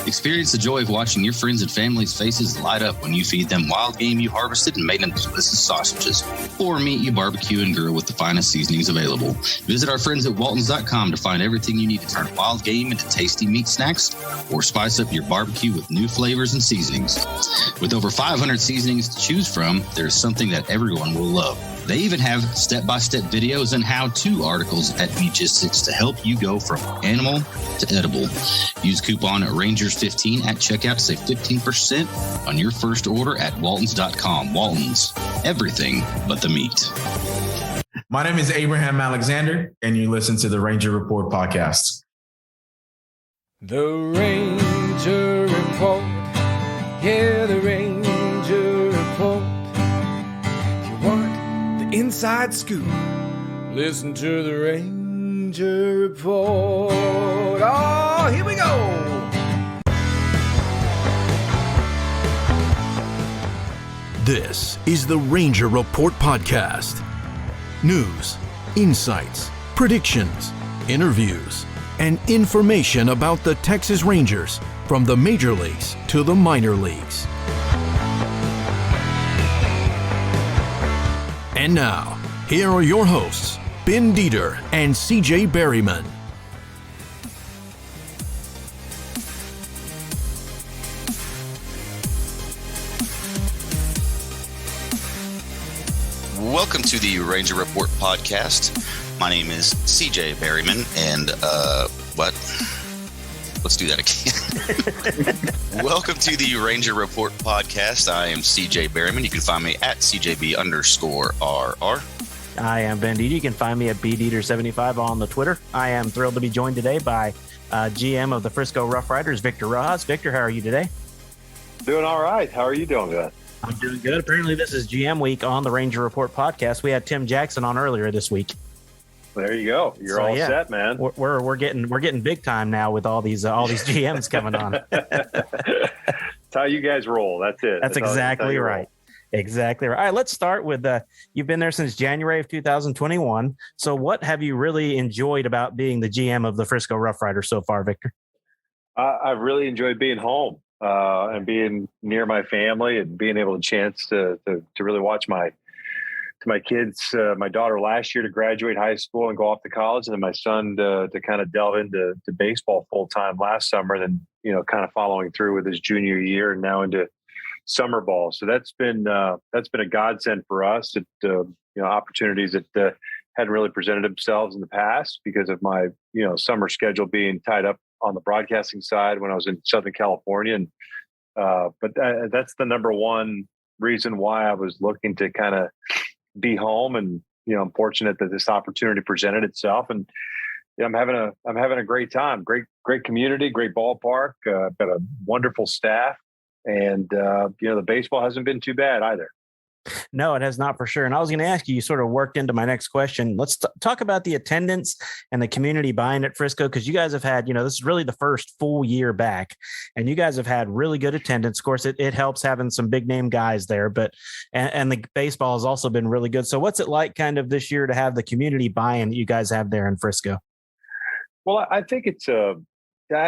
Experience the joy of watching your friends and family's faces light up when you feed them wild game you harvested and made into delicious sausages, or meat you barbecue and grill with the finest seasonings available. Visit our friends at waltons.com to find everything you need to turn wild game into tasty meat snacks, or spice up your barbecue with new flavors and seasonings. With over 500 seasonings to choose from, there's something that everyone will love. They even have step-by-step videos and how-to articles at Meatgistics to help you go from animal to edible. Use coupon Rangers15 at checkout to save 15% on your first order at waltons.com. Waltons, everything but the meat. My name is Abraham Alexander, and you listen to the Ranger Report podcast. The Ranger Report. Yeah, the Ranger Report. If you want inside scoop, listen to the Ranger Report. Oh, here we go. This is the Ranger Report podcast. News, insights, predictions, interviews, and information about the Texas Rangers from the major leagues to the minor leagues. And now, here are your hosts, Ben Dieter and CJ Berryman. Welcome to the Ranger Report podcast. My name is CJ Berryman, and let's do that again. Welcome to the Ranger Report podcast. I am CJ Berryman. You can find me at CJB_RR. I am Ben Dieter. You can find me at BDeater75 on the Twitter. I am thrilled to be joined today by GM of the Frisco RoughRiders, Victor Rojas. Victor, how are you today? Doing all right. How are you doing, guys? I'm doing good. Apparently, this is GM week on the Ranger Report podcast. We had Tim Jackson on earlier this week. There you go. You're all set, man. We're getting big time now with all these GMs coming on. That's how you guys roll. That's it. That's exactly right. Exactly right. All right, let's start with you've been there since January of 2021. So what have you really enjoyed about being the GM of the Frisco RoughRiders so far, Victor? I've really enjoyed being home and being near my family and being able to really watch my kids, my daughter last year to graduate high school and go off to college, and then my son to kind of delve into baseball full time last summer, then kind of following through with his junior year and now into summer ball. So that's been a godsend for us. Opportunities that hadn't really presented themselves in the past because of my summer schedule being tied up on the broadcasting side when I was in Southern California, and but that's the number one reason why I was looking to kind of be home, and I'm fortunate that this opportunity presented itself, and I'm having a great time. Great community, great ballpark. I've got a wonderful staff, and the baseball hasn't been too bad either. No, it has not, for sure. And I was going to ask you, you sort of worked into my next question. Let's talk about the attendance and the community buying at Frisco, because you guys have had, this is really the first full year back, and you guys have had really good attendance. Of course, it helps having some big name guys there, but and the baseball has also been really good. So what's it like kind of this year to have the community buy-in that you guys have there in Frisco? Well, I think I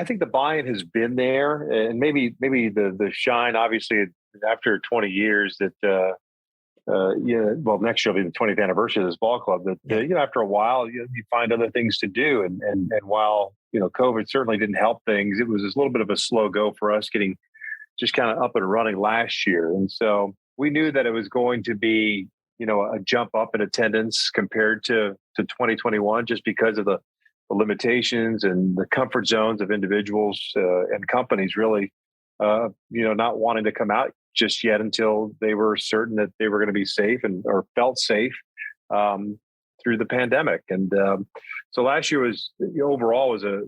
think the buy-in has been there, and maybe the shine, obviously, after 20 years that, next year will be the 20th anniversary of this ball club. That after a while, you find other things to do, and while COVID certainly didn't help things, it was a little bit of a slow go for us getting just kind of up and running last year, and so we knew that it was going to be a jump up in attendance compared to 2021, just because of the limitations and the comfort zones of individuals and companies really, not wanting to come out just yet until they were certain that they were going to be safe or felt safe through the pandemic. And so last year overall was a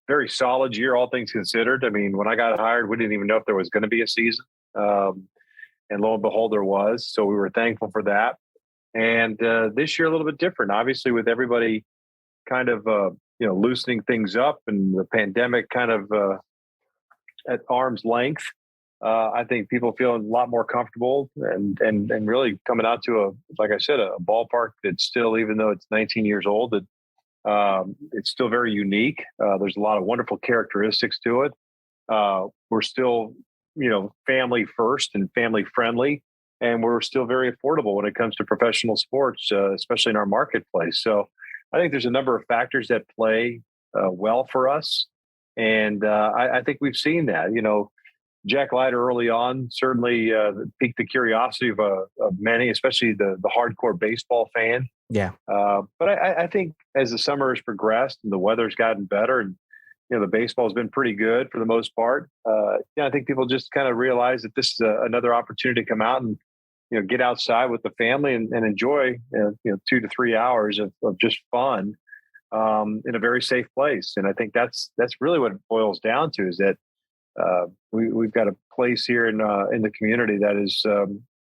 very solid year, all things considered. I mean, when I got hired, we didn't even know if there was going to be a season. And lo and behold, there was. So we were thankful for that. And this year, a little bit different, obviously, with everybody kind of, loosening things up and the pandemic kind of at arm's length. I think people feel a lot more comfortable and really coming out to like I said, a ballpark that's still, even though it's 19 years old, it's still very unique. There's a lot of wonderful characteristics to it. we're still, family first and family friendly, and we're still very affordable when it comes to professional sports, especially in our marketplace. So I think there's a number of factors that play well for us. And I think we've seen that, Jack Leiter early on certainly piqued the curiosity of many, especially the hardcore baseball fan. Yeah. But I think as the summer has progressed and the weather's gotten better, and the baseball has been pretty good for the most part, I think people just kind of realize that this is another opportunity to come out and get outside with the family and enjoy 2 to 3 hours of just fun in a very safe place. And I think that's really what it boils down to, is that we've got a place here in the community that is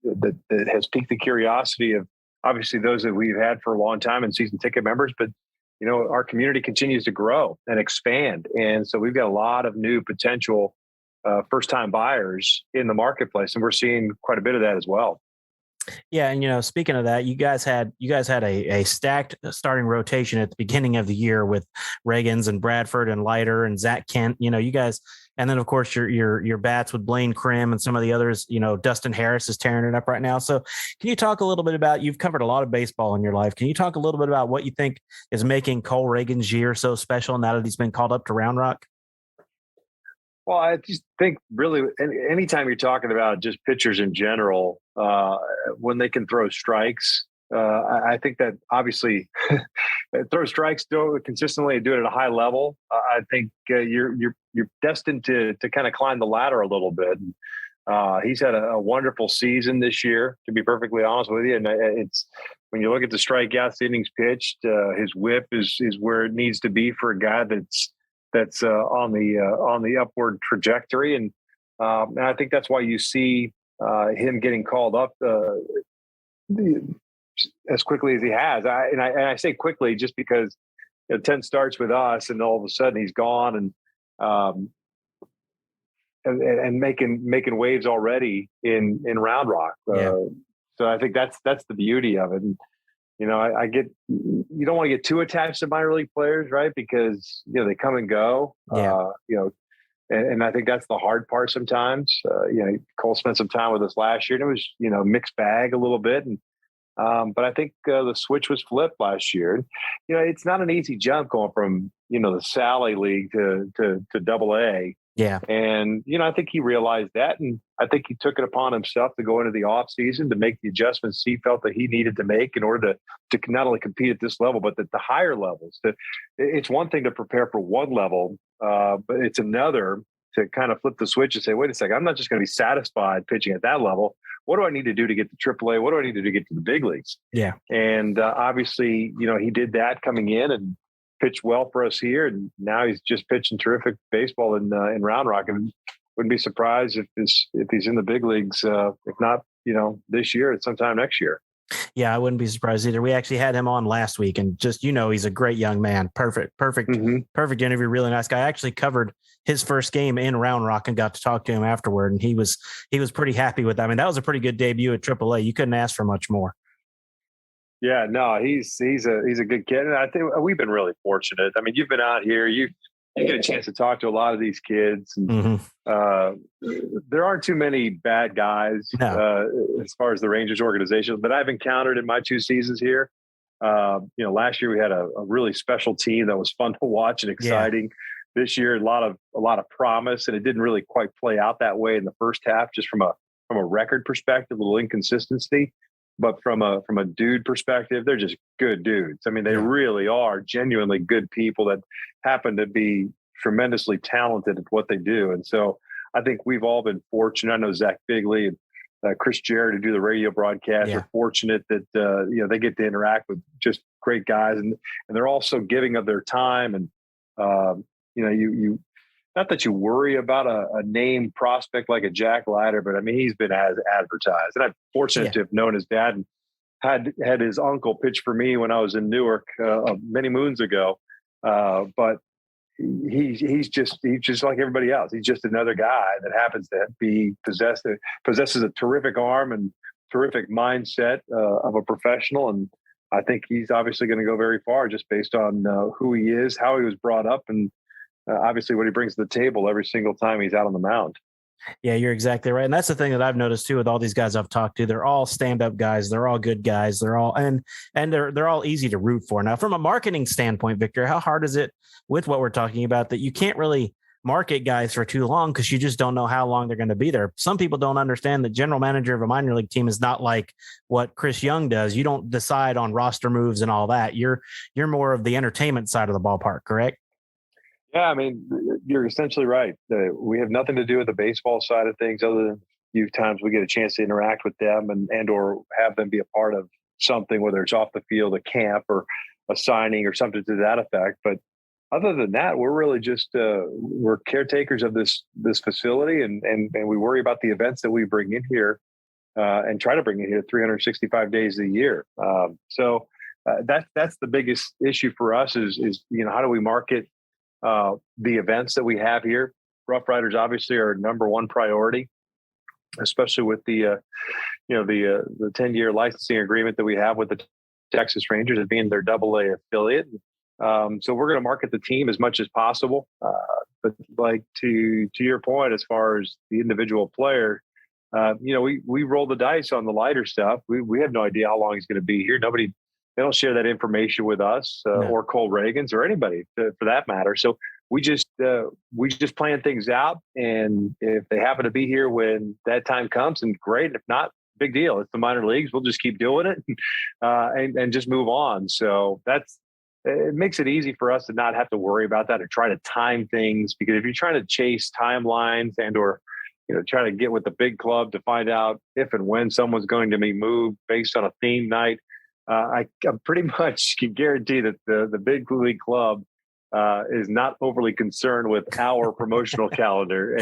that has piqued the curiosity of obviously those that we've had for a long time and season ticket members, but our community continues to grow and expand, and so we've got a lot of new potential first time buyers in the marketplace, and we're seeing quite a bit of that as well. Yeah, and speaking of that, you guys had a stacked starting rotation at the beginning of the year with Reagans and Bradford and Leiter and Zak Kent. You guys, and then of course your bats with Blaine Krim and some of the others. Dustin Harris is tearing it up right now. So, can you talk a little bit about? You've covered a lot of baseball in your life. Can you talk a little bit about what you think is making Cole Reagan's year so special now that he's been called up to Round Rock? Well, I just think really anytime you're talking about just pitchers in general, when they can throw strikes, I think that obviously throw strikes, do it consistently, and do it at a high level. I think you're destined to kind of climb the ladder a little bit. He's had a wonderful season this year, to be perfectly honest with you. And it's when you look at the strikeouts, the innings pitched, his whip is where it needs to be for a guy that's on the upward trajectory, and I think that's why you see him getting called up as quickly as he has. I say quickly just because 10 starts with us, and all of a sudden he's gone and making waves already in Round Rock. So I think that's the beauty of it. And, I get, you don't want to get too attached to minor league players, right? Because, they come and go, and I think that's the hard part sometimes. Cole spent some time with us last year, and it was, mixed bag a little bit. And, but I think the switch was flipped last year. And, it's not an easy jump going from, the Sally League to AA. Yeah. And, I think he realized that. And I think he took it upon himself to go into the off season to make the adjustments he felt that he needed to make in order to not only compete at this level, but at the higher levels. It's one thing to prepare for one level, but it's another to kind of flip the switch and say, wait a second, I'm not just going to be satisfied pitching at that level. What do I need to do to get to AAA? What do I need to do to get to the big leagues? Yeah. And obviously, he did that coming in and pitched well for us here, and now he's just pitching terrific baseball in Round Rock, and wouldn't be surprised if he's in the big leagues. If not, this year, it's sometime next year. Yeah, I wouldn't be surprised either. We actually had him on last week, and just he's a great young man. Perfect interview. Really nice guy. I actually covered his first game in Round Rock and got to talk to him afterward, and he was pretty happy with that. I mean, that was a pretty good debut at AAA. You couldn't ask for much more. Yeah, no, he's a good kid, and I think we've been really fortunate. I mean, you've been out here, you get a chance to talk to a lot of these kids, and there aren't too many bad guys as far as the Rangers organization that I've encountered in my 2 seasons here. Last year we had a really special team that was fun to watch and exciting. Yeah. This year, a lot of promise, and it didn't really quite play out that way in the first half, just from a record perspective, a little inconsistency. But from a dude perspective, they're just good dudes. I mean, they really are genuinely good people that happen to be tremendously talented at what they do. And so I think we've all been fortunate. I know Zach Bigley and Chris Jarrett, who do the radio broadcast, are fortunate that they get to interact with just great guys, and they're also giving of their time. And you not that you worry about a name prospect like a Jack Leiter, but I mean, he's been as advertised, and I'm fortunate to have known his dad and had his uncle pitch for me when I was in Newark many moons ago. But he's just like everybody else. He's just another guy that happens to possesses a terrific arm and terrific mindset of a professional. And I think he's obviously going to go very far just based on who he is, how he was brought up, and obviously what he brings to the table every single time he's out on the mound. Yeah, you're exactly right. And that's the thing that I've noticed too with all these guys I've talked to. They're all stand-up guys. They're all good guys. They're all and they're all easy to root for. Now, from a marketing standpoint, Victor, how hard is it with what we're talking about that you can't really market guys for too long because you just don't know how long they're going to be there? Some people don't understand that general manager of a minor league team is not like what Chris Young does. You don't decide on roster moves and all that. You're more of the entertainment side of the ballpark, correct? Yeah, I mean, you're essentially right. We have nothing to do with the baseball side of things other than a few times we get a chance to interact with them and or have them be a part of something, whether it's off the field, a camp or a signing or something to that effect. But other than that, we're really just we're caretakers of this facility and we worry about the events that we bring in here and try to bring in here 365 days a year. So that's the biggest issue for us is how do we market the events that we have here? RoughRiders obviously are number one priority, especially with the 10-year licensing agreement that we have with the Texas Rangers as being their AA affiliate. So we're going to market the team as much as possible. But like to your point, as far as the individual player, we roll the dice on the lighter stuff. We have no idea how long he's going to be here. They don't share that information with us or Cole Reagans or anybody for that matter. So we just plan things out. And if they happen to be here when that time comes, and great. If not, big deal. It's the minor leagues. We'll just keep doing it and just move on. So it makes it easy for us to not have to worry about that or try to time things, because if you're trying to chase timelines and or try to get with the big club to find out if and when someone's going to be moved based on a theme night, I pretty much can guarantee that the big league club is not overly concerned with our promotional calendar,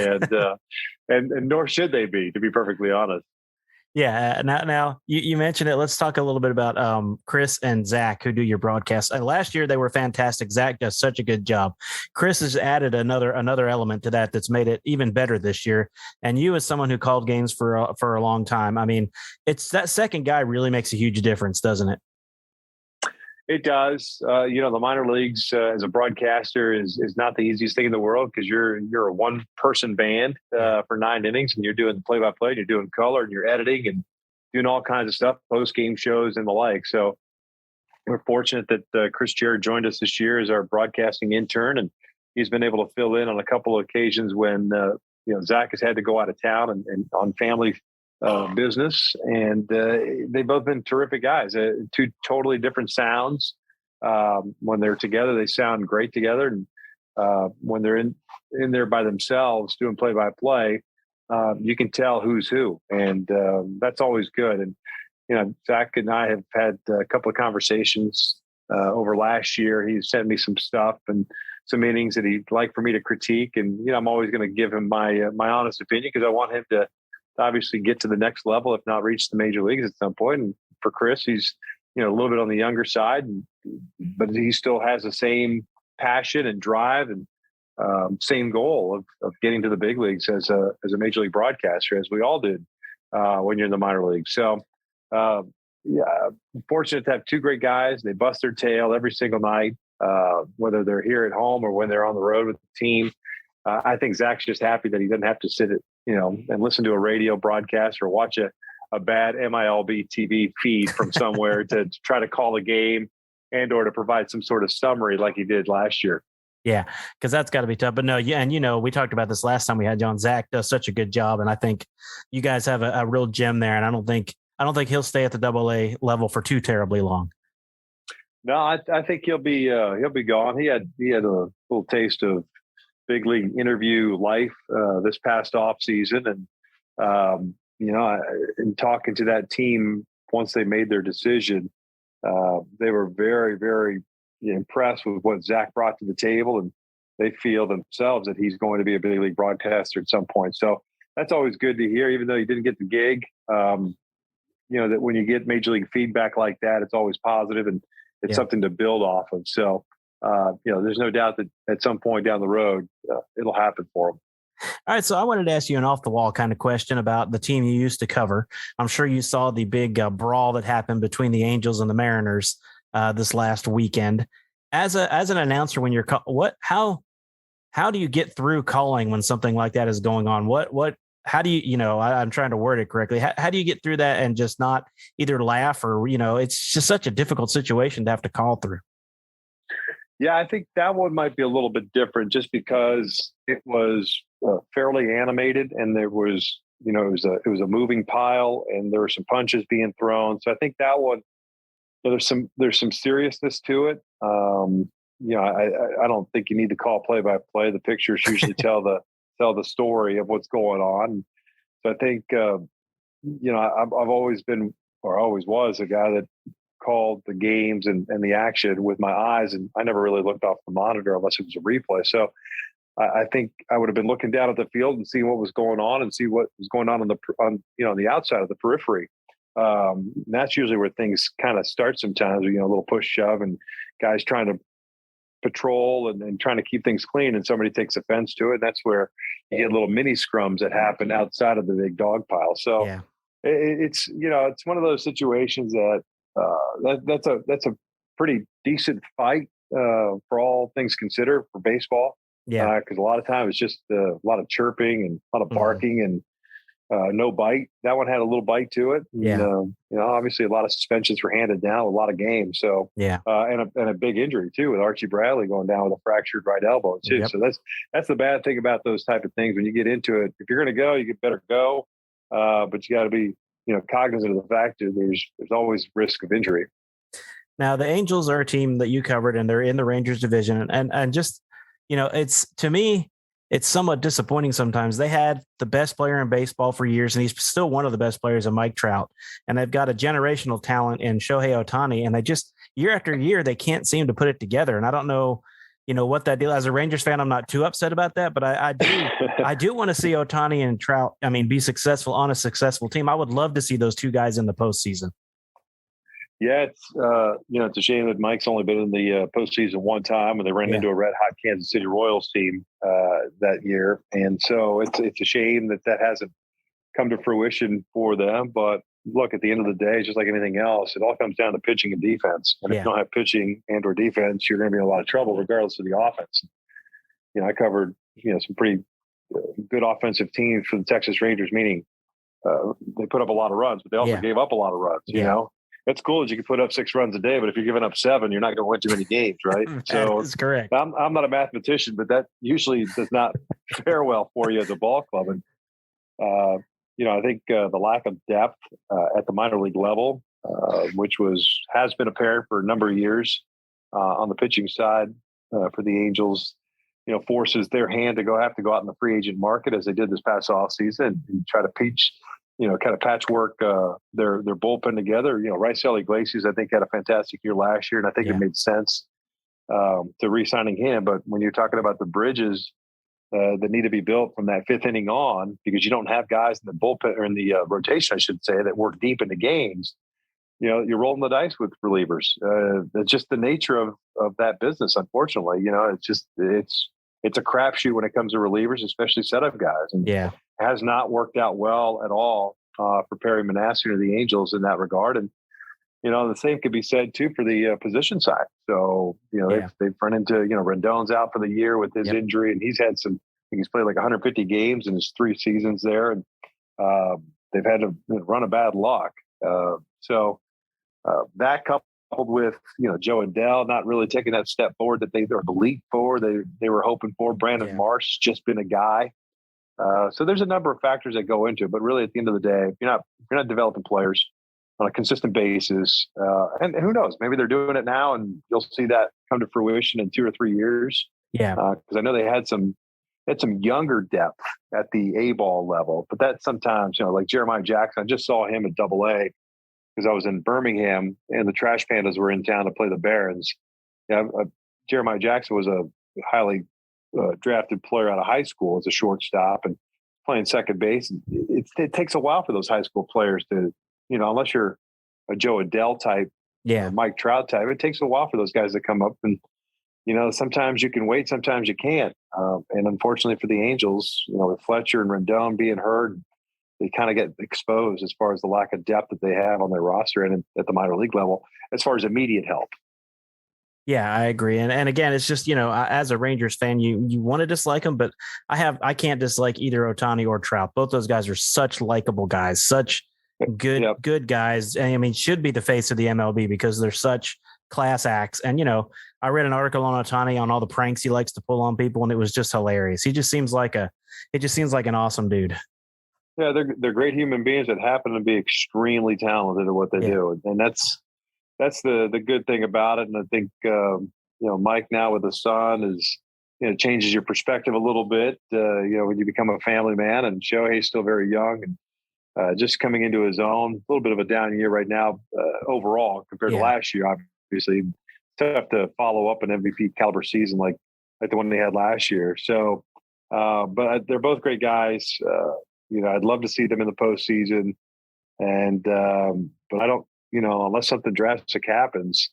and nor should they be, to be perfectly honest. Yeah. Now you mentioned it. Let's talk a little bit about Chris and Zach, who do your broadcasts. Last year they were fantastic. Zach does such a good job. Chris has added another element to that's made it even better this year. And you, as someone who called games for a long time, I mean, it's that second guy really makes a huge difference, doesn't it? It does. The minor leagues as a broadcaster is not the easiest thing in the world, because you're a one-person band for 9 innings, and you're doing the play-by-play, and you're doing color, and you're editing and doing all kinds of stuff, post-game shows and the like. So we're fortunate that Chris Jarrett joined us this year as our broadcasting intern, and he's been able to fill in on a couple of occasions when Zach has had to go out of town and on family business, and they've both been terrific guys. Two totally different sounds. When they're together, they sound great together, and when they're in there by themselves doing play-by-play, you can tell who's who, and that's always good. And Zach and I have had a couple of conversations over last year. He sent me some stuff and some innings that he'd like for me to critique, and I'm always going to give him my honest opinion, because I want him to obviously get to the next level, if not reach the major leagues at some point. And for Chris, he's a little bit on the younger side, but he still has the same passion and drive and same goal of getting to the big leagues as a major league broadcaster, as we all did when you're in the minor leagues. So I'm fortunate to have two great guys. They bust their tail every single night, whether they're here at home or when they're on the road with the team. I think Zach's just happy that he doesn't have to sit and listen to a radio broadcast or watch a bad MILB TV feed from somewhere to try to call a game and or to provide some sort of summary like he did last year. Yeah, because that's got to be tough. But no, yeah, and we talked about this last time we had you on. Zach does such a good job, and I think you guys have a real gem there. And I don't think he'll stay at the AA level for too terribly long. No, I think he'll be gone. He had a little taste of big league interview life this past off season, and in talking to that team once they made their decision, they were very, very impressed with what Zach brought to the table, and they feel themselves that he's going to be a big league broadcaster at some point. So that's always good to hear, even though he didn't get the gig. That when you get major league feedback like that, it's always positive, and it's something to build off of. So there's no doubt that at some point down the road, it'll happen for him. All right. So I wanted to ask you an off the wall kind of question about the team you used to cover. I'm sure you saw the big brawl that happened between the Angels and the Mariners this last weekend. As an announcer, when you're how how do you get through calling when something like that is going on? How do you, I'm trying to word it correctly. How do you get through that and just not either laugh or, it's just such a difficult situation to have to call through. Yeah, I think that one might be a little bit different just because it was fairly animated and there was, it was a moving pile and there were some punches being thrown. So I think that one, there's some seriousness to it. I don't think you need to call play by play. The pictures usually tell the story of what's going on. So I think, I've always been, or always was, a guy that called the games and the action with my eyes, and I never really looked off the monitor unless it was a replay. So I think I would have been looking down at the field and seeing what was going on and see what was going on on the outside of the periphery. That's usually where things kind of start sometimes, a little push shove and guys trying to patrol and trying to keep things clean, and somebody takes offense to it. That's where you get little mini scrums that happen outside of the big dog pile. So yeah. It's one of those situations that that's a pretty decent fight for all things considered for baseball. Yeah, because a lot of times it's just a lot of chirping and a lot of barking and no bite. That one had a little bite to it. Yeah. And, obviously a lot of suspensions were handed down, a lot of games. So yeah, and a big injury too with Archie Bradley going down with a fractured right elbow too. Yep. So that's the bad thing about those type of things. When you get into it, if you're going to go, you better go. But you got to be cognizant of the fact that there's always risk of injury. Now the Angels are a team that you covered, and they're in the Rangers division, and just it's, to me, it's somewhat disappointing sometimes. They had the best player in baseball for years, and he's still one of the best players in Mike Trout. And they've got a generational talent in Shohei Ohtani, and they just, year after year, they can't seem to put it together. And I don't know, what that deal. As a Rangers fan, I'm not too upset about that, but I do want to see Ohtani and Trout, be successful on a successful team. I would love to see those two guys in the postseason. Yeah, it's a shame that Mike's only been in the postseason one time, and they ran into a red hot Kansas City Royals team that year, and so it's a shame that hasn't come to fruition for them. But look, at the end of the day, just like anything else, it all comes down to pitching and defense. And if you don't have pitching and or defense, you're going to be in a lot of trouble, regardless of the offense. I covered some pretty good offensive teams for the Texas Rangers, meaning they put up a lot of runs, but they also gave up a lot of runs. It's cool that you can put up 6 runs a day, but if you're giving up 7, you're not going to win too many games, right? So that's correct. I'm not a mathematician, but that usually does not fare well for you as a ball club. And, I think the lack of depth at the minor league level, which has been apparent for a number of years on the pitching side for the Angels, forces their hand to have to go out in the free agent market as they did this past offseason and try to kind of patchwork their bullpen together. Raisel Iglesias, I think, had a fantastic year last year, and I think it made sense to re-signing him. But when you're talking about the bridges that need to be built from that 5th inning on, because you don't have guys in the bullpen or in the rotation, I should say, that work deep into games, you're rolling the dice with relievers. It's just the nature of that business, unfortunately. It's a crapshoot when it comes to relievers, especially setup guys. And has not worked out well at all for Perry Manasseh or the Angels in that regard. And, the same could be said too for the position side. So, they've run into, Rendon's out for the year with his injury, and he's had he's played like 150 games in his 3 seasons there. And they've had to run a bad luck. So that coupled with, Joe Adell not really taking that step forward that they believed for, they were hoping for. Brandon Marsh just been a guy. So there's a number of factors that go into it, but really at the end of the day, if you're not developing players on a consistent basis, and who knows, maybe they're doing it now and you'll see that come to fruition in 2 or 3 years. Yeah. Cause I know they had some younger depth at the A-ball level, but that sometimes, like Jeremiah Jackson, I just saw him at AA because I was in Birmingham and the Trash Pandas were in town to play the Barons. Jeremiah Jackson was a highly drafted player out of high school as a shortstop and playing second base. It takes a while for those high school players to, unless you're a Joe Adell type, Mike Trout type, it takes a while for those guys to come up. And, sometimes you can wait, sometimes you can't. And unfortunately for the Angels, with Fletcher and Rendon being hurt, they kind of get exposed as far as the lack of depth that they have on their roster and at the minor league level, as far as immediate help. Yeah, I agree. And again, it's just, as a Rangers fan, you want to dislike them, but I can't dislike either Ohtani or Trout. Both those guys are such likable guys, such good guys. And I mean, should be the face of the MLB because they're such class acts. And, I read an article on Ohtani on all the pranks he likes to pull on people, and it was just hilarious. It just seems like an awesome dude. Yeah, they're great human beings that happen to be extremely talented at what they do. And that's the good thing about it. And I think, Mike now with the son is, changes your perspective a little bit, when you become a family man, and Shohei's still very young and just coming into his own. A little bit of a down year right now overall compared to last year. Obviously, tough to follow up an MVP caliber season like the one they had last year. So, but they're both great guys. I'd love to see them in the postseason, and but I don't. Unless something drastic happens,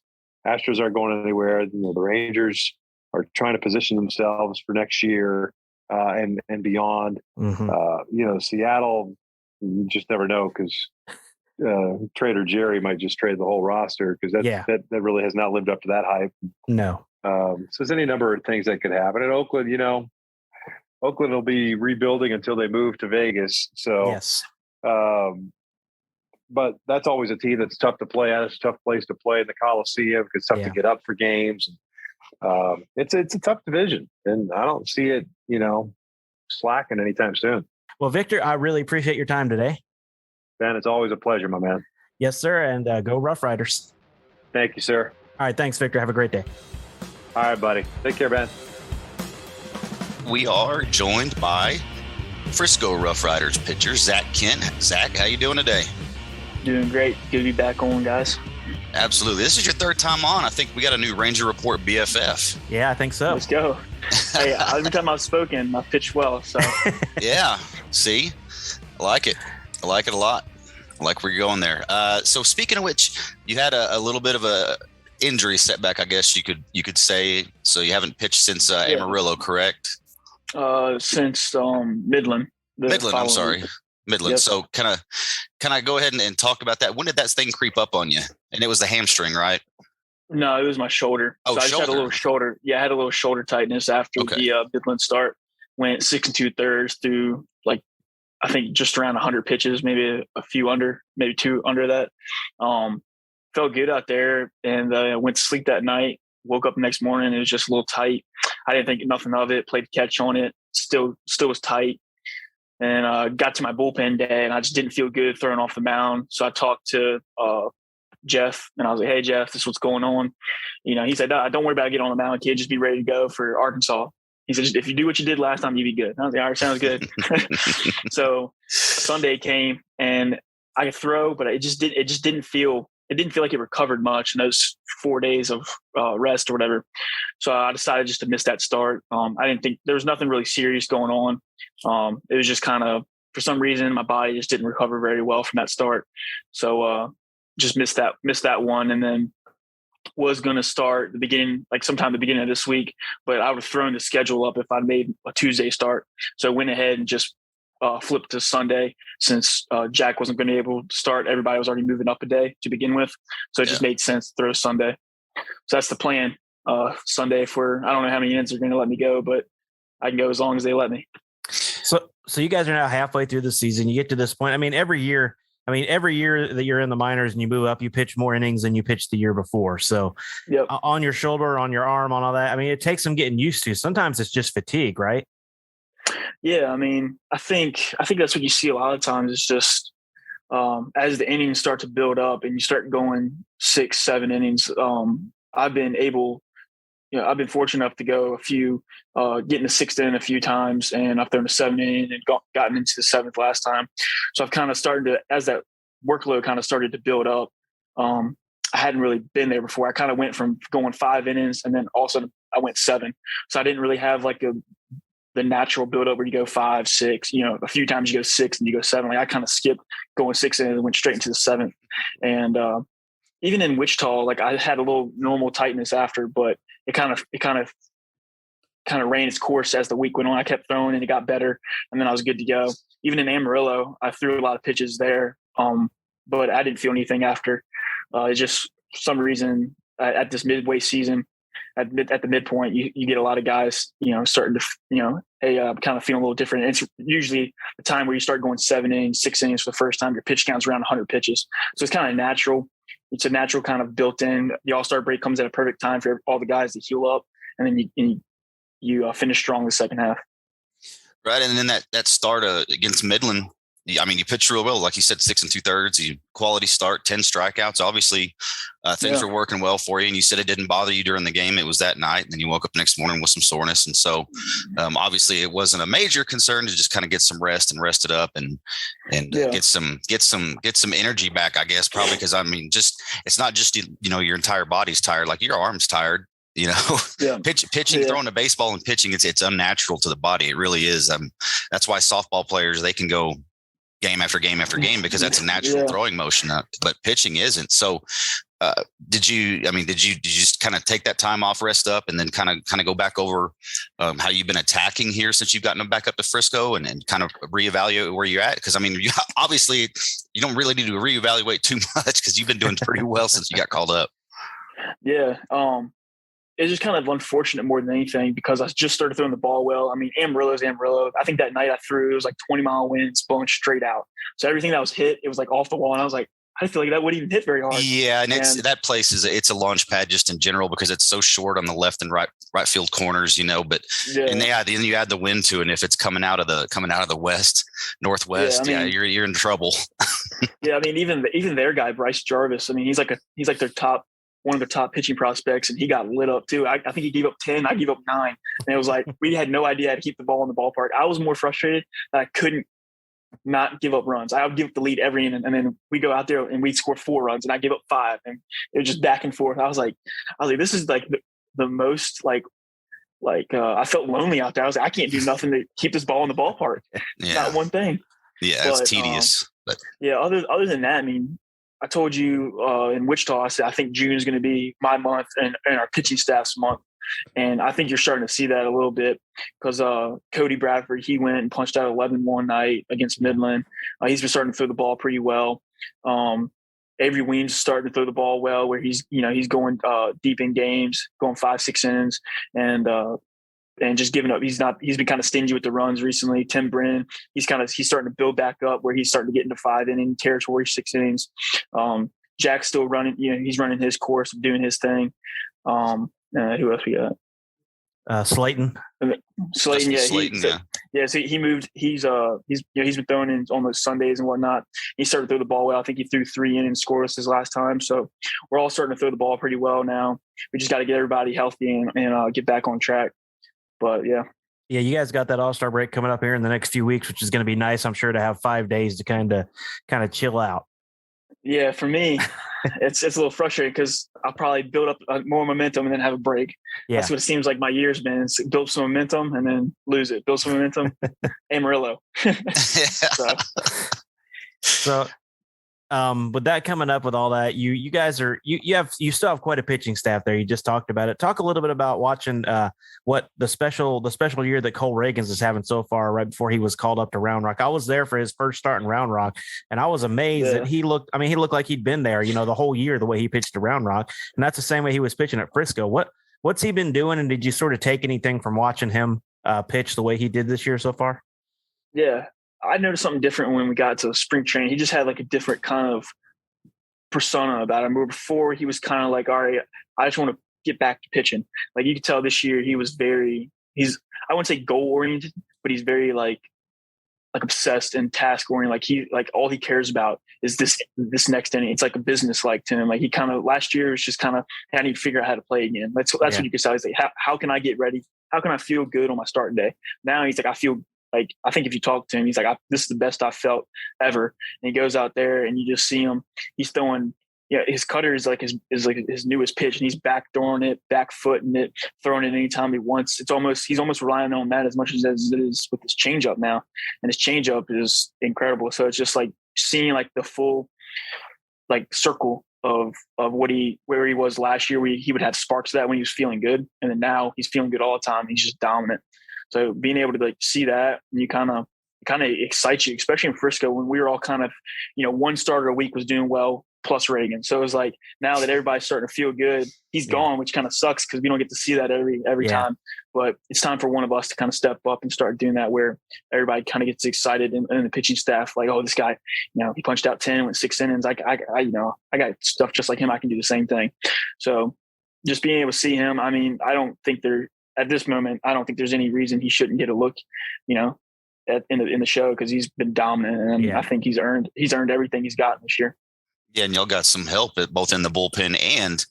Astros aren't going anywhere. The Rangers are trying to position themselves for next year and beyond. Mm-hmm. Seattle, you just never know because Trader Jerry might just trade the whole roster because that really has not lived up to that hype. No. So there's any number of things that could happen. In Oakland, Oakland will be rebuilding until they move to Vegas. So yes. But that's always a team that's tough to play at. It's a tough place to play in the Coliseum because it's tough to get up for games. It's a tough division, and I don't see it, slacking anytime soon. Well, Victor, I really appreciate your time today. Ben, it's always a pleasure, my man. Yes, sir, and go RoughRiders. Thank you, sir. All right, thanks, Victor. Have a great day. All right, buddy. Take care, Ben. We are joined by Frisco RoughRiders pitcher Zak Kent. Zach, how you doing today? Doing great. Good to be back on, guys. Absolutely. This is your third time on. I think we got a new Ranger Report BFF. Yeah, I think so. Let's go. Hey, every time I've spoken, I've pitched well. So yeah. See, I like it. I like it a lot. I like where you're going there. So speaking of which, you had a little bit of a injury setback, I guess you could say. So you haven't pitched since Amarillo, correct? Since Midland. I'm sorry. Midland. Yep. So can I go ahead and talk about that? When did that thing creep up on you? And it was the hamstring, right? No, it was my shoulder. Oh, so I just had a little shoulder. Yeah, I had a little shoulder tightness after the Midland start. Went 6 2/3 through I think just around 100 pitches, maybe a few under, maybe 2 under that. Felt good out there, and I went to sleep that night. Woke up the next morning, it was just a little tight. I didn't think nothing of it. Played catch on it. Still was tight. And got to my bullpen day, and I just didn't feel good throwing off the mound. So I talked to Jeff, and I was like, "Hey, Jeff, this is what's going on." He said, "Don't worry about getting on the mound, kid. Just be ready to go for Arkansas." He said, "If you do what you did last time, you'd be good." And I was like, "All right, sounds good." So Sunday came, and I could throw, but it didn't feel like it recovered much in those 4 days of rest or whatever. So I decided just to miss that start. I didn't think there was nothing really serious going on. It was just kind of, for some reason, my body just didn't recover very well from that start. So just missed that one, and then was going to start sometime the beginning of this week, but I would have thrown the schedule up if I made a Tuesday start. So I went ahead and just flipped to Sunday since Jack wasn't going to be able to start. Everybody was already moving up a day to begin with. So it just made sense to throw Sunday. So that's the plan. Sunday I don't know how many innings they're going to let me go, but I can go as long as they let me. So you guys are now halfway through the season. You get to this point. Every year that you're in the minors and you move up, you pitch more innings than you pitched the year before. So on your shoulder, on your arm, on all that, it takes some getting used to. Sometimes it's just fatigue, right? Yeah. I think that's what you see a lot of times. It's just as the innings start to build up and you start going 6-7 innings, I've been fortunate enough to go get in the 6th inning a few times, and I've thrown a 7th inning and gotten into the 7th last time. So I've kind of started to, as that workload kind of started to build up, I hadn't really been there before. I kind of went from going 5 innings, and then all of a sudden I went 7. So I didn't really have the natural buildup where you go 5, 6, a few times you go 6 and you go 7. I kind of skipped going 6 innings and went straight into the 7th. And even in Wichita, I had a little normal tightness after, but it kind of ran its course as the week went on. I kept throwing and it got better, and then I was good to go. Even in Amarillo, I threw a lot of pitches there, but I didn't feel anything after. It just, for some reason, at this midway season, at the midpoint, you get a lot of guys, starting to, hey, kind of feeling a little different. It's usually the time where you start going 7 innings, 6 innings for the first time. Your pitch count's around 100 pitches. So it's kind of natural. It's a natural kind of built in. The All-Star break comes at a perfect time for all the guys to heal up, and then you finish strong the second half. Right. And then that start against Midland, I mean, you pitched real well. Like you said, 6 2/3, you quality start, 10 strikeouts. Obviously, things were working well for you. And you said it didn't bother you during the game. It was that night. And then you woke up the next morning with some soreness. And so obviously it wasn't a major concern to just kind of get some rest and rest it up and get some energy back, I guess, probably. Because I mean, it's not just, your entire body's tired, like your arm's tired. Pitching, throwing a baseball and pitching, it's unnatural to the body. It really is. That's why softball players, they can go game after game after game because that's a natural throwing motion, but pitching isn't. So did you just kind of take that time off, rest up, and then kind of go back over how you've been attacking here since you've gotten back up to Frisco and kind of reevaluate where you're at? Because I mean, obviously you don't really need to reevaluate too much because you've been doing pretty well since you got called up. Yeah. It's just kind of unfortunate more than anything because I just started throwing the ball well. I mean, Amarillo's Amarillo. I think that night I threw, it was like 20-mile winds blowing straight out. So everything that was hit, it was like off the wall. And I was like, I feel like that wouldn't even hit very hard. Yeah, and that place it's a launch pad just in general because it's so short on the left and right field corners, But and then you add the wind to it, and if it's coming out of the west, northwest, you're in trouble. Yeah, I mean, even their guy Bryce Jarvis. I mean, he's like one of their top pitching prospects, and he got lit up too. I think he gave up 10, I gave up 9. And it was like, we had no idea how to keep the ball in the ballpark. I was more frustrated that I couldn't not give up runs. I would give up the lead every inning, and then we go out there and we'd score 4 runs, and I give up 5, and it was just back and forth. I was like, this is like the most I felt lonely out there. I was like, I can't do nothing to keep this ball in the ballpark. Not one thing. Yeah, it's tedious. But yeah, other than that, I mean, I told you in Wichita, I said I think June is going to be my month and our pitching staff's month. And I think you're starting to see that a little bit because Cody Bradford, he went and punched out 11 one night against Midland. He's been starting to throw the ball pretty well. Avery Weems starting to throw the ball well where he's going deep in games, going 5-6 innings and just giving up. He's been kind of stingy with the runs recently. Tim Brennan, he's starting to build back up where he's starting to get into 5-inning territory, 6 innings. Jack's still running, he's running his course, doing his thing. Who else we got? Slayton. Slayton, yeah. So he moved. He's been throwing in on those Sundays and whatnot. He started to throw the ball well. I think he threw 3 innings scoreless his last time. So we're all starting to throw the ball pretty well now. We just got to get everybody healthy and get back on track. But yeah, you guys got that All-Star break coming up here in the next few weeks, which is going to be nice. I'm sure to have 5 days to kind of chill out. Yeah, for me, it's a little frustrating because I'll probably build up more momentum and then have a break. Yeah. That's what it seems like my year's been. It's build some momentum and then lose it. Build some momentum. Amarillo. So with that coming up with all that, you guys are you still have quite a pitching staff there. You just talked about it. Talk a little bit about watching what the special year that Cole Reagans is having so far right before he was called up to Round Rock. I was there for his first start in Round Rock, and I was amazed that he looked like he'd been there, the whole year, the way he pitched to Round Rock. And that's the same way he was pitching at Frisco. What's he been doing? And did you sort of take anything from watching him pitch the way he did this year so far? Yeah. I noticed something different when we got to spring training. He just had like a different kind of persona about him. Where before he was kind of like, all right, I just want to get back to pitching. Like you could tell this year he was I wouldn't say goal oriented, but he's very like obsessed and task oriented. Like all he cares about is this next inning. It's like a business like to him. Like he kind of last year was just kind of, hey, I need to figure out how to play again. That's what you could say. He's like, how can I get ready? How can I feel good on my starting day? Now he's like, I think if you talk to him, he's like, this is the best I've felt ever. And he goes out there and you just see him. He's throwing, his cutter is like his newest pitch, and he's back throwing it, back footing it, throwing it anytime he wants. He's almost relying on that as much as it is with his changeup now. And his changeup is incredible. So it's just like seeing like the full like circle of where he was last year, where he would have sparks of that when he was feeling good. And then now he's feeling good all the time. He's just dominant. So being able to like see that, you kind of excites you, especially in Frisco when we were all kind of, one starter a week was doing well. plus Reagan. So it was like, now that everybody's starting to feel good, he's gone, which kind of sucks because we don't get to see that every time. But it's time for one of us to kind of step up and start doing that, where everybody kind of gets excited in the pitching staff, like, oh, this guy, he punched out 10, went 6 innings. I got stuff just like him. I can do the same thing. So just being able to see him, I mean, at this moment, I don't think there's any reason he shouldn't get a look, in the show, because he's been dominant, and I think he's earned everything he's gotten this year. Yeah, and y'all got some help both in the bullpen and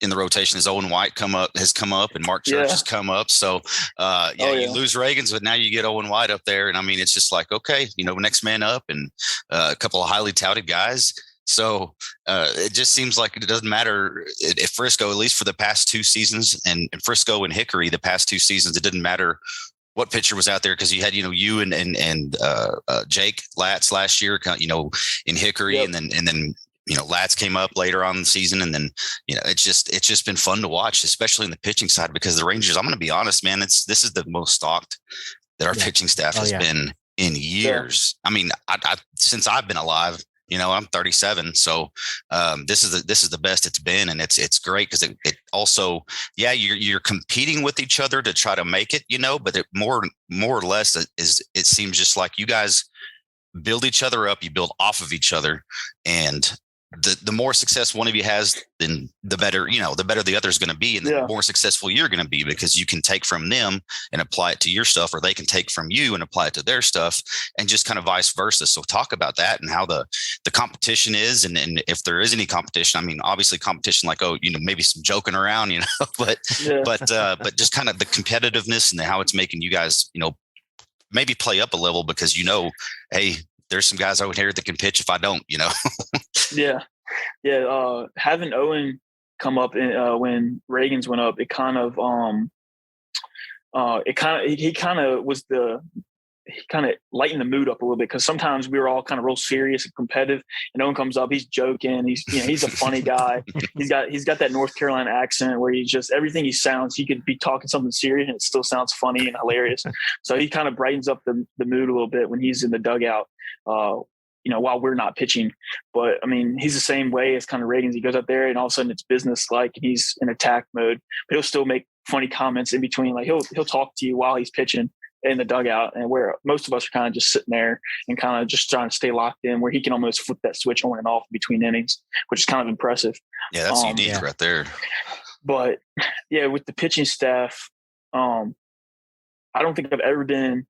in the rotation. As Owen White has come up, and Mark Church has come up. So you lose Reagan's, but now you get Owen White up there, and I mean, it's just like, okay, next man up, and a couple of highly touted guys. So it just seems like it doesn't matter at Frisco, at least for the past 2 seasons, and Frisco and Hickory the past 2 seasons. It didn't matter what pitcher was out there, because you had you and Jake Latz last year, in Hickory, and then Latz came up later on in the season, and then it's just been fun to watch, especially in the pitching side, because the Rangers, I'm going to be honest, man, this is the most stocked that our pitching staff has been in years. I mean, I since I've been alive. I'm 37. So this is the best it's been. And it's great, because it also, you're competing with each other to try to make it, but it more or less it seems just like you guys build each other up, you build off of each other. And the more success one of you has, then the better the other is going to be, and the more successful you're going to be, because you can take from them and apply it to your stuff, or they can take from you and apply it to their stuff, and just kind of vice versa. So talk about that and how the competition is, and if there is any competition. I mean, obviously competition, like, maybe some joking around, but just kind of the competitiveness and how it's making you guys, maybe play up a level, because hey, there's some guys over here that can pitch if I don't, Having Owen come up when Reagan's went up, he kind of lightened the mood up a little bit, because sometimes we were all kind of real serious and competitive, and Owen comes up, he's joking, he's a funny guy. He's got that North Carolina accent where everything he sounds, he could be talking something serious and it still sounds funny and hilarious. So he kind of brightens up the mood a little bit when he's in the dugout, while we're not pitching. But I mean, he's the same way as kind of Reagan's. He goes up there and all of a sudden it's business like, and he's in attack mode, but he'll still make funny comments in between. Like he'll talk to you while he's pitching in the dugout, and where most of us are kind of just sitting there and kind of just trying to stay locked in, where he can almost flip that switch on and off between innings, which is kind of impressive. Yeah, that's unique right there. But with the pitching staff, I don't think I've ever been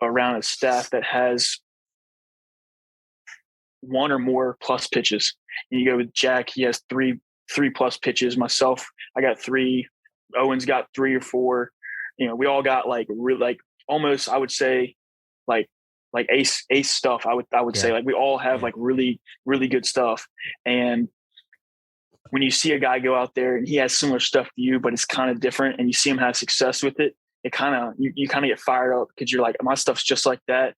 around a staff that has 1 or more plus pitches. And you go with Jack, he has three plus pitches. Myself, I got 3. Owen's got 3 or 4. We all got almost, I would say, like ace stuff. I would say, like, we all have like really, really good stuff. And when you see a guy go out there and he has similar stuff to you, but it's kind of different, and you see him have success with it, it kind of, you kind of get fired up, because you're like, my stuff's just like that.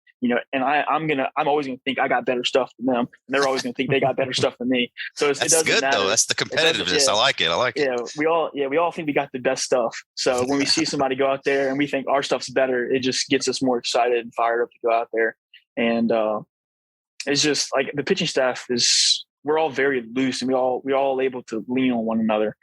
And I'm always going to think I got better stuff than them, and they're always going to think they got better stuff than me. So it doesn't good matter. Though. That's the competitiveness. I like it. Yeah, we all think we got the best stuff. So when we see somebody go out there and we think our stuff's better, it just gets us more excited and fired up to go out there. And it's just like the pitching staff we're all very loose, and we all able to lean on one another,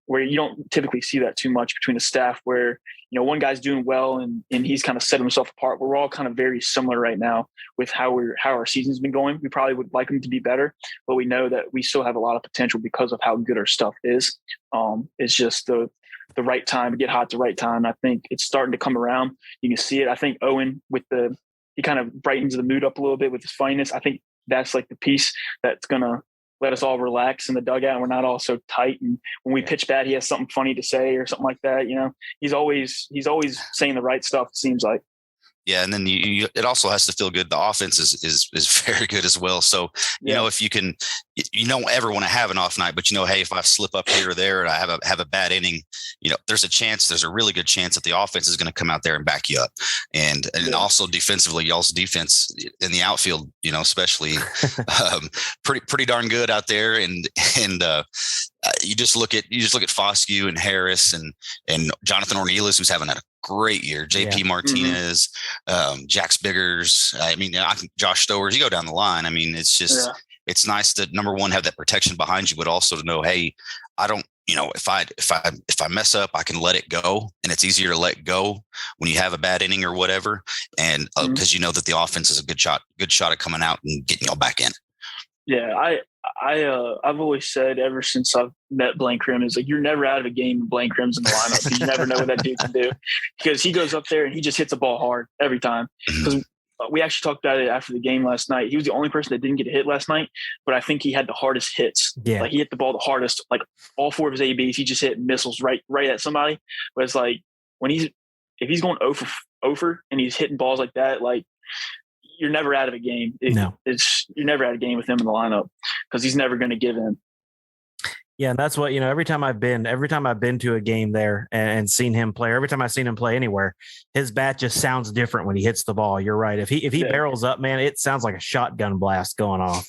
where you don't typically see that too much between the staff, where one guy's doing well and he's kind of set himself apart. We're all kind of very similar right now with how our season's been going. We probably would like them to be better, but we know that we still have a lot of potential because of how good our stuff is. It's just the right time to get hot at the right time. I think it's starting to come around. You can see it. I think Owen he kind of brightens the mood up a little bit with his funniness. I think that's like the piece that's going to let us all relax in the dugout, and we're not all so tight. And when we pitch bad, he has something funny to say or something like that. He's always saying the right stuff, it seems like. Yeah, and then it also has to feel good. The offense is very good as well. So if you can, you don't ever want to have an off night, but hey, if I slip up here or there and I have a bad inning, there's a really good chance that the offense is going to come out there and back you up. And also defensively, y'all's defense in the outfield, especially pretty darn good out there. And you just look at Foscue and Harris and Jonathan Ornelas, who's having a great year. JP Martinez, Jax Biggers. I mean, Josh Stowers. You go down the line. I mean, it's just it's nice to, number one, have that protection behind you, but also to know, hey, I don't, if I mess up, I can let it go, and it's easier to let go when you have a bad inning or whatever. And because you know that the offense is a good shot at coming out and getting y'all back in. Yeah. I've always said ever since I've met Blaine Krim is like, you're never out of a game with Blaine Krim's in the lineup, because you never know what that dude can do, because he goes up there and he just hits the ball hard every time. Because we actually talked about it after the game last night. He was the only person that didn't get a hit last night, but I think he had the hardest hits. Yeah. Like he hit the ball the hardest, like all 4 of his ABs, he just hit missiles right at somebody. But it's like if he's going 0 for and he's hitting balls like that, like you're never out of a game. You're never out of a game with him in the lineup, because he's never going to give in. Yeah, and that's what, every time I've been to a game there and seen him play, or every time I've seen him play anywhere, his bat just sounds different when he hits the ball. You're right. If he barrels up, man, it sounds like a shotgun blast going off.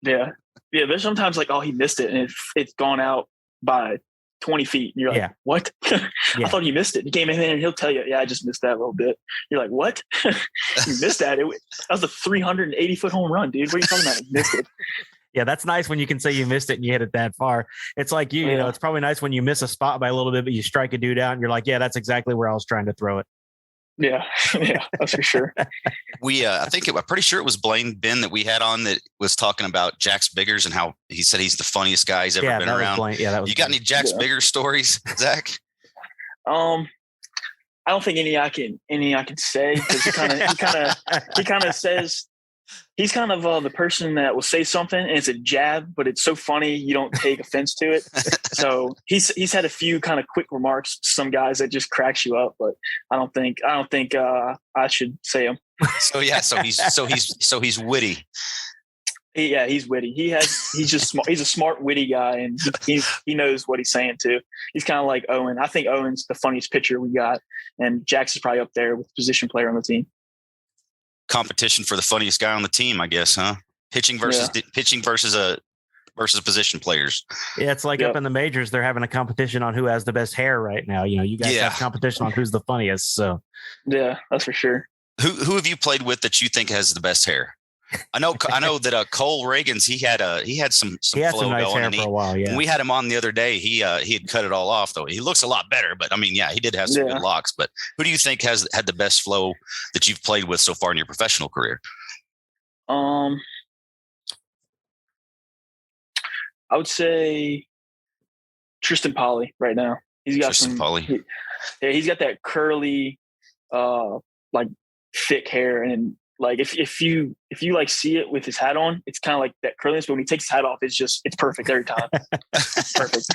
Yeah. Yeah. There's sometimes like, oh, he missed it, and it's gone out by 20 feet. And you're like, what? I thought you missed it. He came in and he'll tell you, yeah, I just missed that a little bit. You're like, what? You missed that? That was a 380-foot home run, dude. What are you talking about? You missed it. Yeah, that's nice when you can say you missed it and you hit it that far. It's like it's probably nice when you miss a spot by a little bit, but you strike a dude out and you're like, yeah, that's exactly where I was trying to throw it. Yeah, that's for sure. I'm pretty sure it was Blaine Ben that we had on that was talking about Jax Biggers and how he said he's the funniest guy he's ever been around. Yeah, that was. You got any Jax Biggers stories, Zach? I don't think any I can say, because he kind of says. He's kind of the person that will say something and it's a jab, but it's so funny you don't take offense to it. So he's had a few kind of quick remarks to some guys that just cracks you up, but I don't think I should say them. So he's witty. He's witty. He's just smart. He's a smart, witty guy, and he knows what he's saying too. He's kind of like Owen. I think Owen's the funniest pitcher we got, and Jax is probably up there with position player on the team. Competition for the funniest guy on the team, I guess, huh? Pitching versus position players. Yeah, it's like up in the majors, they're having a competition on who has the best hair right now. You guys have competition on who's the funniest. So yeah, that's for sure. Who have you played with that you think has the best hair? I know that Cole Reagan's he had some flow some nice going hair for a while. Yeah, when we had him on the other day, he had cut it all off though. He looks a lot better, but I mean, he did have some good locks. But who do you think has had the best flow that you've played with so far in your professional career? I would say Tristan Polly right now. He's got he's got that curly, like thick hair, and like if you like see it with his hat on, it's kind of like that curliness. But when he takes his hat off, it's perfect every time. Perfect.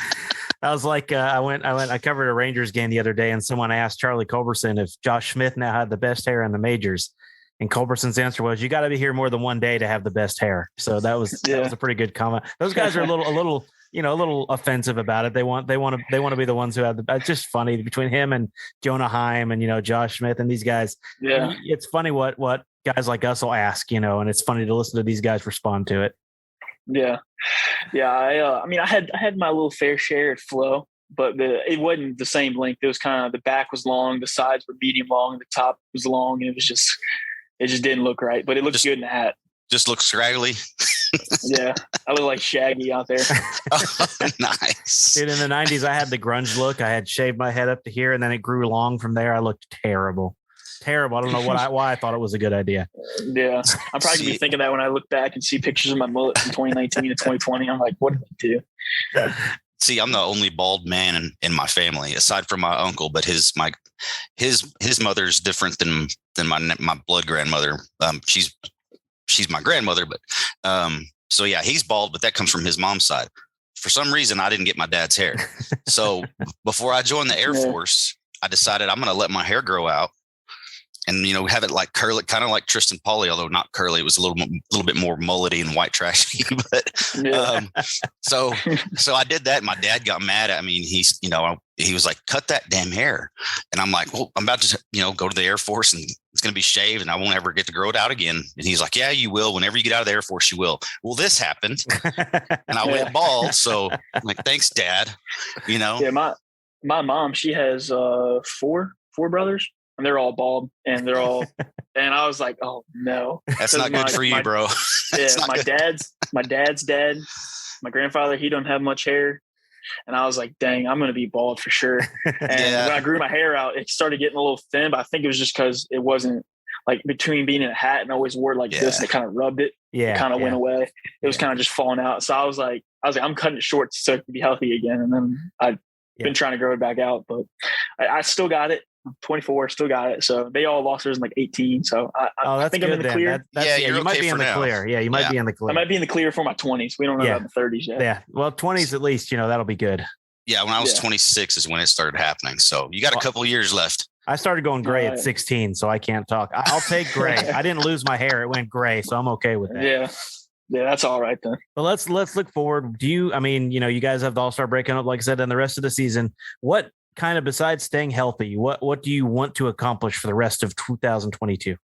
I was like, I covered a Rangers game the other day, and someone asked Charlie Culberson if Josh Smith now had the best hair in the majors, and Culberson's answer was, "You got to be here more than one day to have the best hair." So that was a pretty good comment. Those guys are a little offensive about it. They want to be the ones who have it's just funny between him and Jonah Heim and Josh Smith and these guys. Yeah, it's funny what guys like us will ask, and it's funny to listen to these guys respond to it. Yeah. I mean, I had my little fair share at flow, but it wasn't the same length. It was kind of, the back was long, the sides were medium long, the top was long, and it just didn't look right. But it looks good in the hat. Just looks scraggly. Yeah, I look like Shaggy out there. Oh, nice. Dude, in the 90s, I had the grunge look. I had shaved my head up to here, and then it grew long from there. I looked terrible. I don't know why I thought it was a good idea. Yeah, I'm probably gonna be thinking that when I look back and see pictures of my mullet from 2019 to 2020. I'm like, what did I do? See, I'm the only bald man in my family, aside from my uncle. But his mother's different than my blood grandmother. She's my grandmother, but so yeah, he's bald, but that comes from his mom's side. For some reason, I didn't get my dad's hair. So before I joined the Air Force, I decided I'm going to let my hair grow out and, have it like curly, kind of like Tristan Pauly, although not curly. It was a little bit more mullety and white trashy. But so I did that. My dad got mad at me, and he was like, "Cut that damn hair." And I'm like, "Well, I'm about to, go to the Air Force, and it's going to be shaved, and I won't ever get to grow it out again." And he's like, "Yeah, you will. Whenever you get out of the Air Force, you will." Well, this happened, and I went bald. So I'm like, "Thanks, Dad." Yeah, my mom, she has four brothers. and they're all bald, and they're all, and I was like, oh no, that's not good for you, bro. Yeah, my dad's dad, my grandfather, he don't have much hair. And I was like, dang, I'm going to be bald for sure. And when I grew my hair out, it started getting a little thin, but I think it was just because it wasn't like between being in a hat and I always wore like this, and it kind of rubbed it. Yeah. It kind of went away. It was kind of just falling out. So I was like, I'm cutting it short so it can be healthy again. And then I've been trying to grow it back out, but I still got it. I'm 24, still got it. So they all lost theirs in like 18. So I think I'm in the clear. You might be in the clear. Yeah, you might be in the clear. I might be in the clear for my 20s. We don't know about the 30s yet. Yeah. Well, 20s at least, that'll be good. Yeah. When I was 26 is when it started happening. So you got a couple of years left. I started going gray at 16, so I can't talk. I'll take gray. I didn't lose my hair. It went gray, so I'm okay with that. Yeah. Yeah, that's all right then. But let's look forward. You guys have the All-Star breaking up, like I said, and the rest of the season. What kind of, besides staying healthy, what do you want to accomplish for the rest of 2022?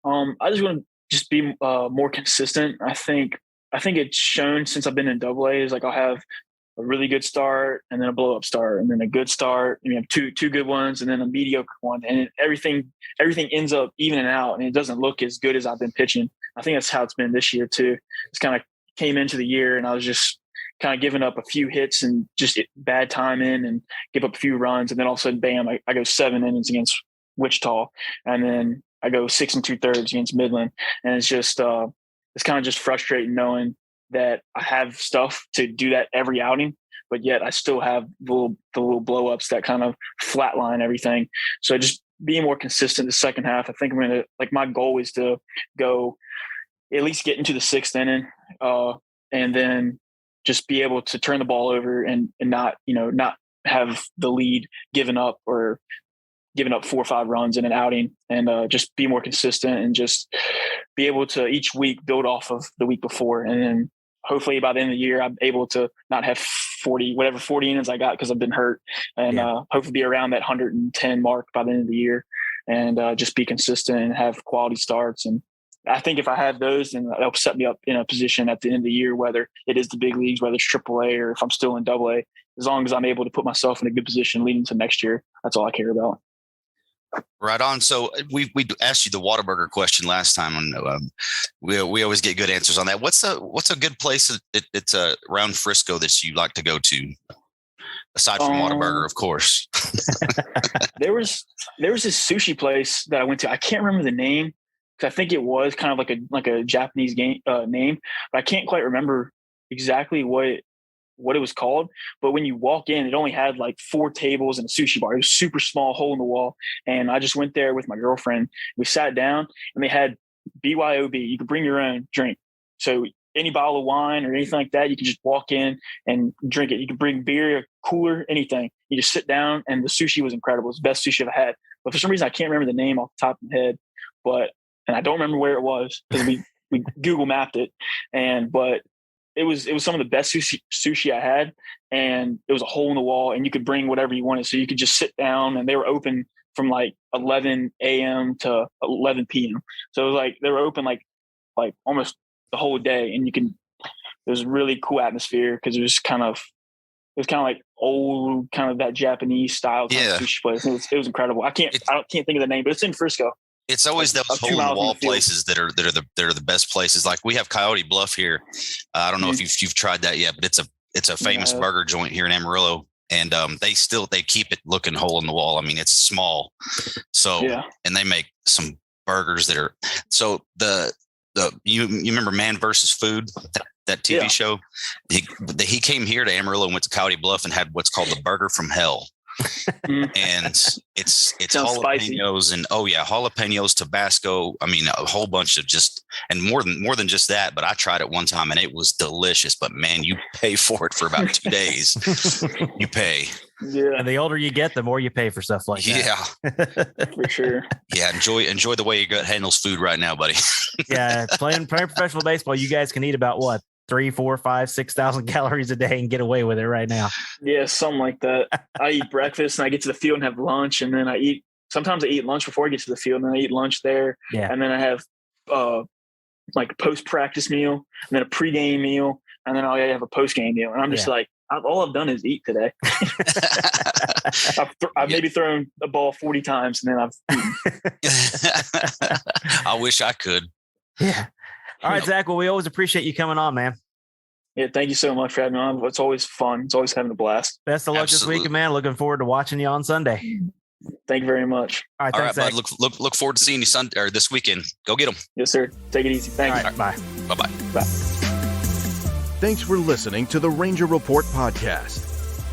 I just want to be more consistent. I think it's shown since I've been in AA is like I'll have a really good start and then a blow up start and then a good start and you have two good ones and then a mediocre one, and everything ends up evening out and it doesn't look as good as I've been pitching. I think that's how it's been this year too. It's kind of came into the year and I was just kind of giving up a few hits and just bad timing and give up a few runs. And then all of a sudden, bam, I go 7 innings against Wichita. And then I go 6 2/3 against Midland. And it's just, it's kind of just frustrating knowing that I have stuff to do that every outing, but yet I still have the little blow ups that kind of flatline everything. So just being more consistent the second half. I think I'm going to, like, my goal is to go at least get into the 6th inning and then just be able to turn the ball over and not have the lead given up 4 or 5 runs in an outing, and just be more consistent and just be able to each week build off of the week before. And then hopefully by the end of the year, I'm able to not have 40 innings I got because I've been hurt, and hopefully be around that 110 mark by the end of the year, and just be consistent and have quality starts. And I think if I have those, then that'll set me up in a position at the end of the year, whether it is the big leagues, whether it's AAA or if I'm still in AA, as long as I'm able to put myself in a good position leading to next year, that's all I care about. Right on. So we asked you the Whataburger question last time, and we always get good answers on that. What's a good place it's around Frisco that you like to go to, aside from Whataburger, of course? There was this sushi place that I went to. I can't remember the name because I think it was kind of like a Japanese name, but I can't quite remember exactly what it was called. But when you walk in, it only had like 4 tables and a sushi bar. It was super small, hole in the wall. And I just went there with my girlfriend. We sat down and they had BYOB. You could bring your own drink. So any bottle of wine or anything like that, you can just walk in and drink it. You can bring beer, a cooler, anything. You just sit down, and the sushi was incredible. It's the best sushi I've had. But for some reason, I can't remember the name off the top of my head. And I don't remember where it was because we Google mapped it. But it was some of the best sushi I had, and it was a hole in the wall, and you could bring whatever you wanted. So you could just sit down, and they were open from like 11 a.m. to 11 p.m. So it was like they were open like almost the whole day, and it was a really cool atmosphere because it was kind of like old, kind of that Japanese style kind of sushi place. It was incredible. I can't think of the name, but it's in Frisco. It's always those hole in the wall places that are the best places. Like we have Coyote Bluff here. I don't know if you've tried that yet, but it's a famous burger joint here in Amarillo, and they keep it looking hole in the wall. I mean, it's small, and they make some burgers that are so you remember Man vs. Food, that TV show? He came here to Amarillo and went to Coyote Bluff and had what's called the burger from hell. And it's jalapenos and jalapenos, Tabasco. I mean, a whole bunch of and more than just that. But I tried it one time and it was delicious. But man, you pay for it for about 2 days. You pay. Yeah. And the older you get, the more you pay for stuff like that. Yeah, for sure. Yeah, enjoy the way your gut handles food right now, buddy. Yeah, playing professional baseball, you guys can eat about what? 3, 4, 5, 6,000 calories a day and get away with it right now. Yeah, something like that. I eat breakfast and I get to the field and have lunch, and then sometimes I eat lunch before I get to the field, and then I eat lunch there. Yeah. And then I have like a post-practice meal, and then a pre-game meal, and then I have a post-game meal. And I'm just like, all I've done is eat today. I've maybe thrown a ball 40 times and then I've eaten. I wish I could. Yeah. All right, Zach. Well, we always appreciate you coming on, man. Yeah, thank you so much for having me on. It's always fun. It's always having a blast. Best of luck this weekend, man. Looking forward to watching you on Sunday. Thank you very much. All right, thanks, bud. Look forward to seeing you Sunday or this weekend. Go get them. Yes, sir. Take it easy. Thank you. All right, bye. Bye-bye. Bye. Thanks for listening to the Ranger Report podcast.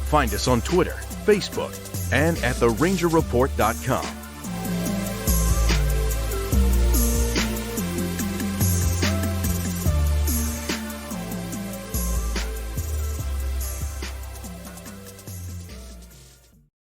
Find us on Twitter, Facebook, and at therangerreport.com.